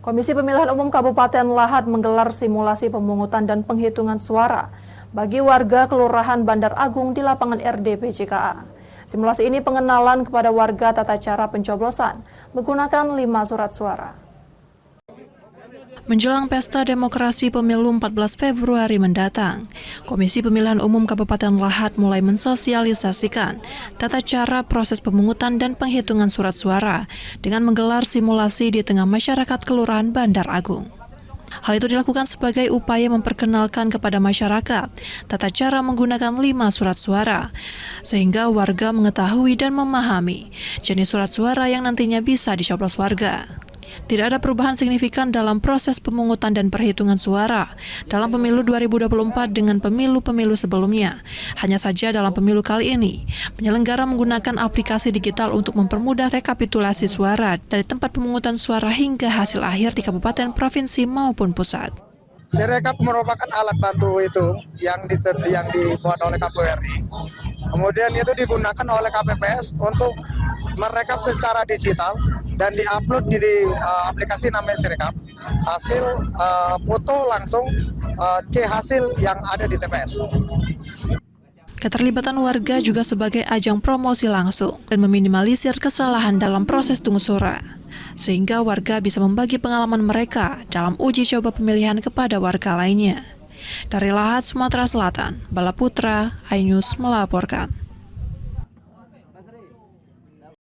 Komisi Pemilihan Umum Kabupaten Lahat menggelar simulasi pemungutan dan penghitungan suara bagi warga Kelurahan Bandar Agung di lapangan RDP JKA. Simulasi ini pengenalan kepada warga tata cara pencoblosan menggunakan 5 surat suara. Menjelang Pesta Demokrasi Pemilu 14 Februari mendatang, Komisi Pemilihan Umum Kabupaten Lahat mulai mensosialisasikan tata cara proses pemungutan dan penghitungan surat suara dengan menggelar simulasi di tengah masyarakat Kelurahan Bandar Agung. Hal itu dilakukan sebagai upaya memperkenalkan kepada masyarakat tata cara menggunakan 5 surat suara, sehingga warga mengetahui dan memahami jenis surat suara yang nantinya bisa dicoblos warga. Tidak ada perubahan signifikan dalam proses pemungutan dan perhitungan suara dalam pemilu 2024 dengan pemilu-pemilu sebelumnya. Hanya saja dalam pemilu kali ini, penyelenggara menggunakan aplikasi digital untuk mempermudah rekapitulasi suara dari tempat pemungutan suara hingga hasil akhir di kabupaten, provinsi maupun pusat. Sirekap merupakan alat bantu itu yang dibuat oleh KPU-RI. Kemudian itu digunakan oleh KPPS untuk merekap secara digital dan diupload di aplikasi namanya Sirekap. Hasil foto langsung C hasil yang ada di TPS. Keterlibatan warga juga sebagai ajang promosi langsung dan meminimalisir kesalahan dalam proses tunggu suara, sehingga warga bisa membagi pengalaman mereka dalam uji coba pemilihan kepada warga lainnya. Dari Lahat, Sumatera Selatan, Bala Putra, iNews melaporkan.